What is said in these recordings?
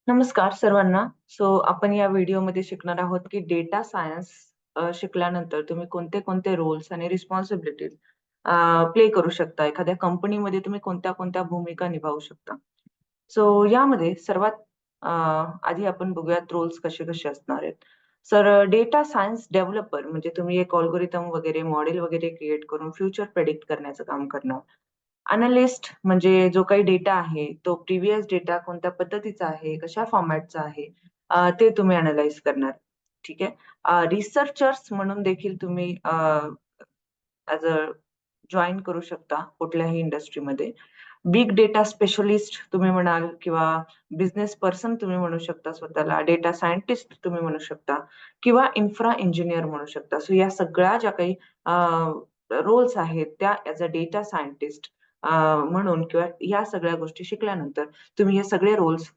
नमस्कार सर्वांना. आपण या व्हिडिओमध्ये शिकणार आहोत, की डेटा सायन्स शिकल्यानंतर तुम्ही कोणते-कोणते रोल्स आणि रिस्पॉन्सिबिलिटीज प्ले करू शकता. एखाद्या कंपनीमध्ये तुम्ही कोणत्या-कोणत्या भूमिका निभावू शकता. यामध्ये सर्वात अ, आधी आपण बघूयात रोल्स कसे-कसे असणार आहेत. डेटा सायन्स डेव्हलपर म्हणजे तुम्ही एक अल्गोरिदम वगैरे, मॉडेल वगैरे क्रिएट करून फ्युचर प्रेडिक्ट करण्याचं काम करणार. एनालिस्ट म्हणजे जो काही डेटा आहे, तो प्रिव्हियस डेटा कोणत्या पद्धतीचा आहे, कशा फॉर्मॅटचा आहे, ते तुम्ही अॅनलाईज करणार. ठीक आहे. रिसर्चर्स म्हणून देखील तुम्ही ॲज अ जॉइन करू शकता कुठल्याही इंडस्ट्रीमध्ये. बिग डेटा स्पेशलिस्ट तुम्ही म्हणाल किंवा बिझनेस पर्सन तुम्ही म्हणू शकता स्वतःला, डेटा सायंटिस्ट तुम्ही म्हणू शकता किंवा इन्फ्रा इंजिनिअर म्हणू शकता. या सगळ्या ज्या काही रोल्स आहेत त्या ॲज अ डेटा सायंटिस्ट म्हणून किंवा या सगळ्या गोष्टी शिकल्यानंतर तुम्ही हे सगळे रोल्स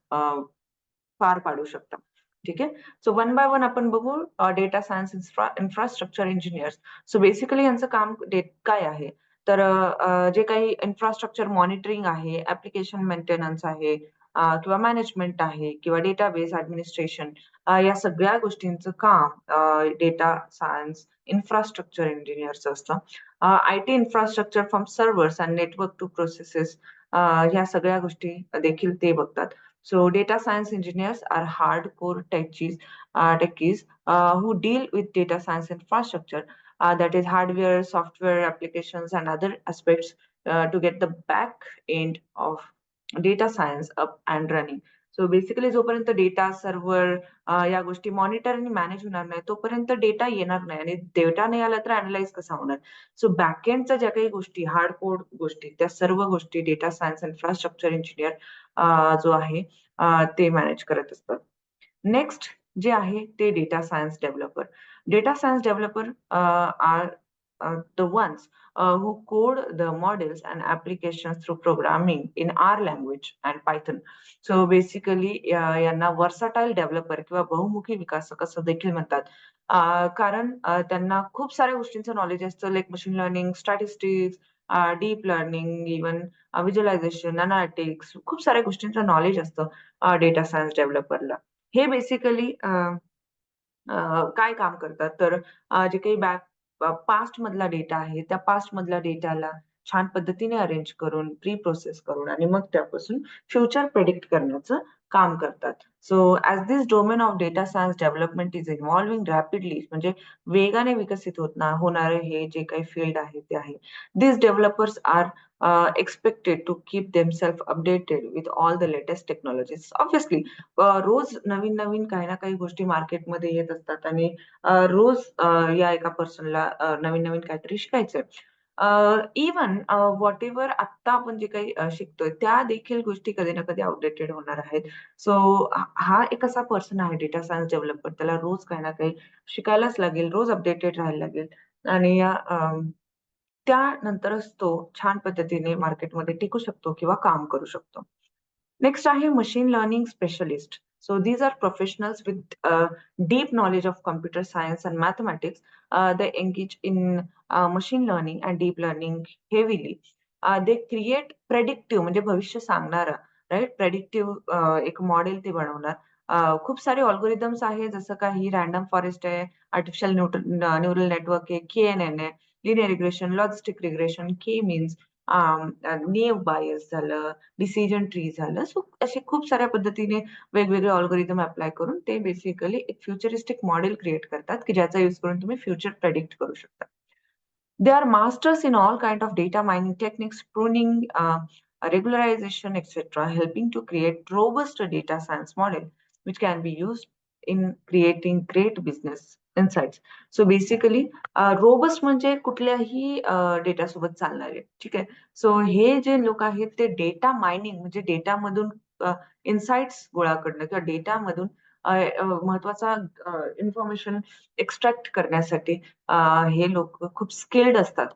पार पाडू शकता. ठीक आहे. वन बाय वन आपण बघू data science infrastructure engineers. Basically यांचं काम काय आहे? जे काही इन्फ्रास्ट्रक्चर मॉनिटरिंग आहे, ॲप्लिकेशन मेंटेनन्स आहे किंवा मॅनेजमेंट आहे किंवा डेटाबेस ॲडमिनिस्ट्रेशन या सगळ्या गोष्टींचं काम डेटा सायन्स इन्फ्रास्ट्रक्चर इंजिनिअरचं असतं. IT infrastructure from servers and network to processes ह्या सगळ्या गोष्टी देखील ते बघतात. Data science engineers are hardcore techies who deal with data science infrastructure, that is hardware, software, applications, and other aspects to get the back end of data science up and running. Basically जोपर्यंत data, server या गोष्टी monitor आणि manage होणार नाही, तोपर्यंत data येणार नाही आणि डेटा नाही आला तर अॅनलाईज कसा होणार? बॅकएंडच्या ज्या काही गोष्टी, हार्ड कोड गोष्टी, त्या सर्व गोष्टी डेटा सायन्स इन्फ्रास्ट्रक्चर इंजिनिअर जो आहे ते मॅनेज करत असतात. नेक्स्ट जे आहे ते data science developer. Data science developer are the ones who code the models and applications through programming in R language and Python. Basically यांना व्हर्सटाईल डेव्हलपर किंवा बहुमुखी विकासक असं देखील म्हणतात. कारण त्यांना खूप साऱ्या गोष्टींचं नॉलेज असतं like machine learning, statistics, deep learning, even visualisation, analytics खूप साऱ्या गोष्टींचं नॉलेज असतं डेटा सायन्स डेव्हलपरला. हे बेसिकली काय काम करतात तर जे काही पास्ट मधला डेटा आहे, त्या पास्ट मधल्या डेटाला छान पद्धतीने अरेंज करून, प्री प्रोसेस करून आणि मग त्यापासून फ्युचर प्रेडिक्ट करण्याचं काम करतात. As this domain of data science development is evolving rapidly म्हणजे वेगाने विकसित होणारे हे जे काही फील्ड आहे ते आहे. These developers are expected to keep themselves updated with all the latest technologies. Obviously, रोज नवीन-नवीन काही ना काही गोष्टी मार्केटमध्ये येत असतात आणि रोज या एका पर्सनला नवीन-नवीन काहीतरी शिकायचंय. इव्हन व्हॉटएव्हर आत्ता आपण जे काही शिकतोय त्या देखील गोष्टी कधी ना कधी आउटडेटेड होणार आहेत. हा एक असा पर्सन आहे डेटा सायन्स डेव्हलपर. त्याला रोज काही ना काही शिकायलाच लागेल, रोज अपडेटेड राहायला लागेल आणि त्यानंतरच तो छान पद्धतीने मार्केटमध्ये टिकू शकतो किंवा काम करू शकतो. नेक्स्ट आहे machine learning specialist. These are professionals with deep knowledge of computer science and mathematics. They engage in machine learning and deep learning heavily. They create predictive म्हणजे भविष्य सांगणारा राइट प्रेडिक्टिव्ह एक मॉडेल ते बनवणार. खूप सारे अल्गोरिदम्स आहे जसं काही रँडम फॉरेस्ट आहे, आर्टिफिशियल न्यूरल नेटवर्क आहे, KNN आहे, लिनिअर रिग्रेशन, लॉजिस्टिक रिग्रेशन, के मीन्स, नेव्ह बायस झालं, डिसिजन ट्री झालं. असे खूप साऱ्या पद्धतीने वेगवेगळे अल्गोरिदम अप्लाय करून ते बेसिकली एक फ्युचरिस्टिक मॉडेल क्रिएट करतात, की ज्याचा यूज करून तुम्ही फ्युचर प्रेडिक्ट करू शकता. They are masters in all kind of data mining techniques, pruning, regularization, etc., helping to create robust data science model, which can be used in creating great business insights. Basically robust म्हणजे कुठल्याही data सोबत चालणारे. ठीक आहे. हे जे लोक आहेत ते डेटा मायनिंग म्हणजे डेटामधून इन्साइट्स गोळा करणं किंवा डेटामधून महत्वाचा इन्फॉर्मेशन एक्स्ट्रॅक्ट करण्यासाठी हे लोक खूप स्किल्ड असतात.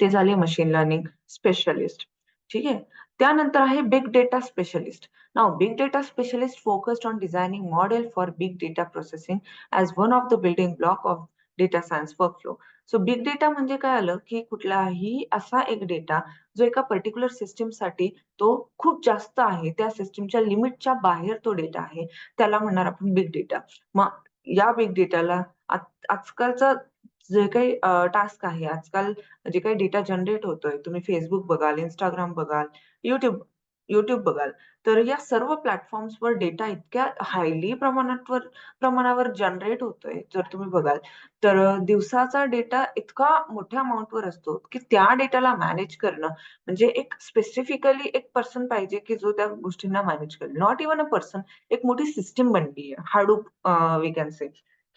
ते झाले मशीन लर्निंग स्पेशलिस्ट. ठीक आहे. त्यानंतर आहे big data specialist. Now big data specialist focused on designing model for big data processing as one of the building block of data science workflow. So big data म्हणजे काय आलं, की कुठलाही असा एक डेटा जो एका पर्टिक्युलर सिस्टमसाठी तो खूप जास्त आहे. त्या सिस्टमच्या लिमिटच्या बाहेर तो डेटा आहे. त्याला म्हणणार आपण बिग डेटा. मग या बिग डेटाला आजकालचा जे काही टास्क आहे, आजकाल जे काही डेटा जनरेट होतोय, तुम्ही Facebook बघाल, Instagram बघाल, YouTube बघाल, तर या सर्व प्लॅटफॉर्म्सवर डेटा इतक्या हायली प्रमाणावर जनरेट होतोय, जर तुम्ही बघाल, तर दिवसाचा डेटा इतका मोठ्या अमाउंटवर असतो, की त्या डेटाला मॅनेज करणं म्हणजे एक स्पेसिफिकली एक पर्सन पाहिजे, की जो त्या गोष्टींना मॅनेज करेल. नॉट इव्हन अ पर्सन, एक मोठी सिस्टम बनली आहे. Hadoop वी कॅन से,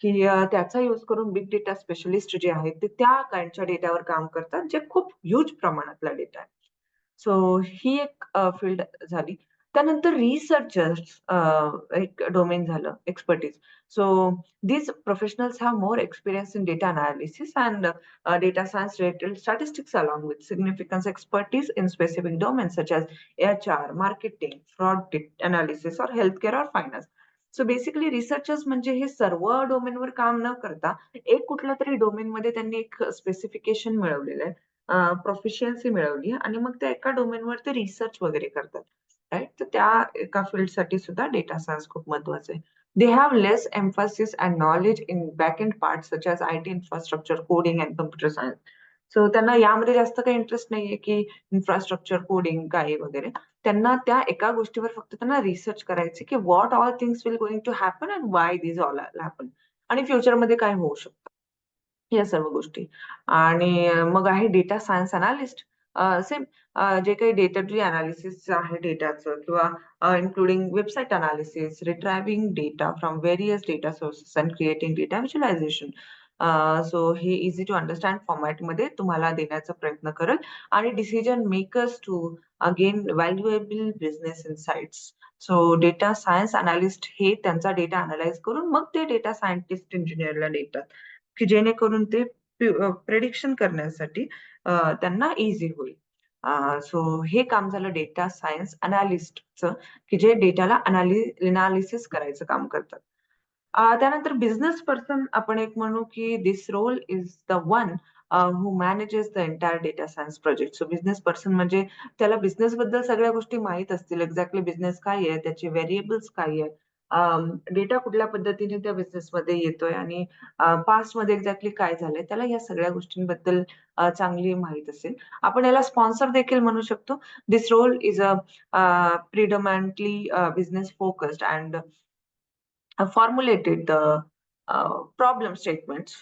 की त्याचा यूज करून बिग डेटा स्पेशलिस्ट जे आहेत, ते त्या काइंडच्या डेटावर काम करतात, जे खूप ह्यूज प्रमाणातला डेटा आहे. सो ही एक फील्ड झाली. त्यानंतर रिसर्चर्स एक डोमेन झालं, expertise. So these professionals have more experience in data analysis and data science related statistics along with significant expertise in specific domains such as HR, marketing, analysis or healthcare or finance. So basically researchers म्हणजे हे सर्व डोमेनवर काम न करता एक कुठल्या तरी डोमेनमध्ये त्यांनी एक स्पेसिफिकेशन मिळवलेलं आहे. प्रोफिशियन्सी मिळवली आणि मग त्या एका डोमेनवर ते रिसर्च वगैरे करतात. राइट? तर त्या एका फील्डसाठी सुद्धा डेटा सायन्स खूप महत्वाचं आहे. They have less emphasis and knowledge in back-end parts such as IT infrastructure, coding and computer science. So त्यांना यामध्ये जास्त काही इंटरेस्ट नाहीये, की इन्फ्रास्ट्रक्चर, कोडिंग काय वगैरे. त्यांना त्या एका गोष्टीवर फक्त त्यांना रिसर्च करायचे, की what all things will going to happen and why this all happen आणि फ्युचरमध्ये काय होऊ शकतं. या सर्व गोष्टी. आणि मग आहे डेटा सायन्स अॅनालिस्ट. सेम जे काही डेटा ट्री एनालिसिस आहे डेटाचं किंवा including website analysis, retrieving data from various data sources and creating data visualisation. So हे ईझी टू अंडरस्टँड फॉर्मॅटमध्ये तुम्हाला देण्याचा प्रयत्न करेल आणि decision makers to gain valuable business insights. So data science analyst हे त्यांचा डेटा अॅनलाईज करून मग ते डेटा सायंटिस्ट इंजिनिअरला देतात. की जेणेकरून ते प्रिडिक्शन करण्यासाठी त्यांना ईझी होईल. सो हे काम झालं डेटा सायन्स अॅनालिस्टचं, की जे डेटाला एनालिसिस करायचं काम करतात. त्यानंतर बिझनेस पर्सन आपण एक म्हणू, की this role is the one who manages the entire data science project. So business person म्हणजे त्याला बिझनेसबद्दल सगळ्या गोष्टी माहीत असतील. एक्झॅक्टली बिझनेस काय आहे, त्याचे व्हेरिएबल्स काय आहे, डेटा कुठल्या पद्धतीने त्या बिझनेसमध्ये येतोय आणि पास्टमध्ये एक्झॅक्टली काय झालंय, त्याला या सगळ्या गोष्टींबद्दल चांगली माहीत असेल. आपण याला स्पॉन्सर देखील म्हणू शकतो. This role is a predominantly business focused and formulated the problem statements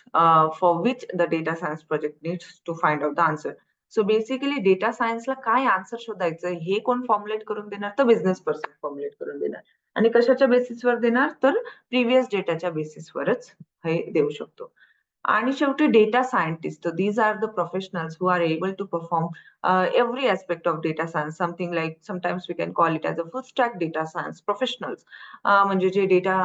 for which the data science project needs to find out the answer. So basically data सायन्सला काय आन्सर शोधायचं हे कोण फॉर्म्युलेट करून देणार? तर बिझनेस पर्सन फॉर्म्युलेट करून देणार. आणि कशाच्या बेसिसवर देणार? तर प्रिव्हियस डेटाच्या बेसिसवरच हे देऊ शकतो. आणि शेवटी data scientist. So these are the professionals who are able to perform every aspect of data science. Something like sometimes we can call it as a full stack data science professionals. म्हणजे जे data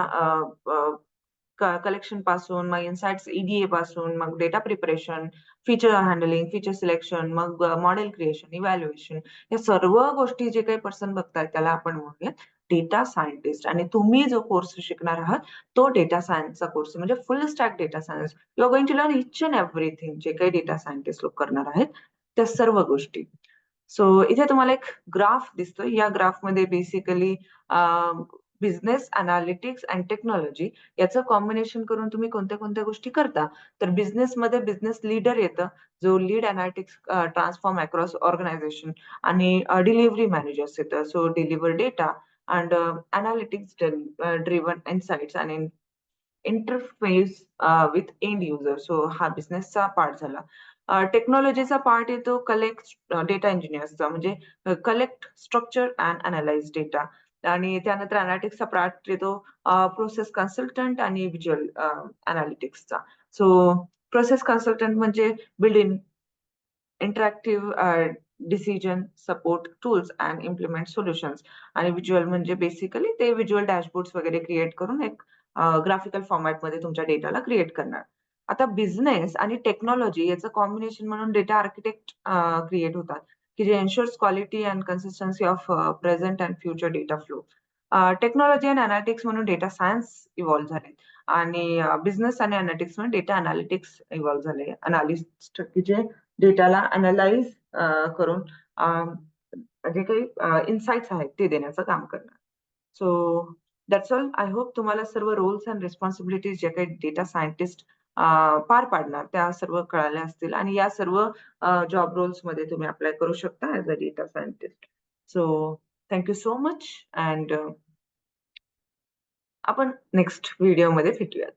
collection पासून, मग insights EDA पासून, मग data preparation, feature handling, feature selection, मग model creation, evaluation या सर्व गोष्टी जे काही पर्सन बघतायत त्याला आपण म्हणूयात डेटा सायंटिस्ट. आणि तुम्ही जो कोर्स शिकणार आहात तो डेटा सायन्सचा कोर्स म्हणजे full stack data science. You are going to learn each and everything जे काही डेटा सायंटिस्ट लोक करणार आहेत त्या सर्व गोष्टी. सो इथे तुम्हाला एक ग्राफ दिसतोय. या ग्राफमध्ये basically business analytics and technology याचं कॉम्बिनेशन करून तुम्ही कोणत्या-कोणत्या गोष्टी करता. तर बिझनेसमध्ये बिझनेस लीडर येतं, जो lead analytics transform across organisation आणि डिलिव्हरी मॅनेजर्स येतं. So deliver data and analytics driven insights आणि interface with end user. So हा बिझनेसचा पार्ट झाला. टेक्नॉलॉजीचा पार्ट येतो कलेक्ट डेटा इंजिनिअर्सचा म्हणजे collect, structure and analyse data. आणि त्यानंतर एनालिटिक्सचा पार्ट येतो प्रोसेस कन्सल्टंट आणि व्हिज्युअल एनालिटिक्सचा. सो प्रोसेस कन्सल्टंट म्हणजे build in interactive decision support tools and implement solutions. आणि व्हिज्युअल म्हणजे बेसिकली ते व्हिज्युअल डॅशबोर्ड्स वगैरे क्रिएट करून एक ग्राफिकल फॉर्मॅटमध्ये तुमच्या डेटाला क्रिएट करणार. आता बिझनेस आणि टेक्नॉलॉजी याचं कॉम्बिनेशन म्हणून डेटा आर्किटेक्ट क्रिएट होतात, की जे ensures quality and consistency of present and future data flow. Technology आणि अनालिटिक्स म्हणून डेटा सायन्स इव्हॉल्व्ह झाले आणि बिझनेस आणि अनालिटिक्स म्हणून डेटा अनालिटिक्स इव्हॉल्व्ह झाले. अनालिस्ट की जे डेटाला अनालाइज करून जे काही इन्साइट्स आहेत ते देण्याचं काम करणार. So that's all. I hope तुम्हाला सर्व रोल्स अँड रिस्पॉन्सिबिलिटीज जे काही डेटा सायंटिस्ट पार पाडणार त्या सर्व कळाल्या असतील आणि या सर्व जॉब रोल्स मध्ये तुम्ही अप्लाय करू शकता as a data scientist. So thank you so much and आपण नेक्स्ट व्हिडिओमध्ये भेटूयात.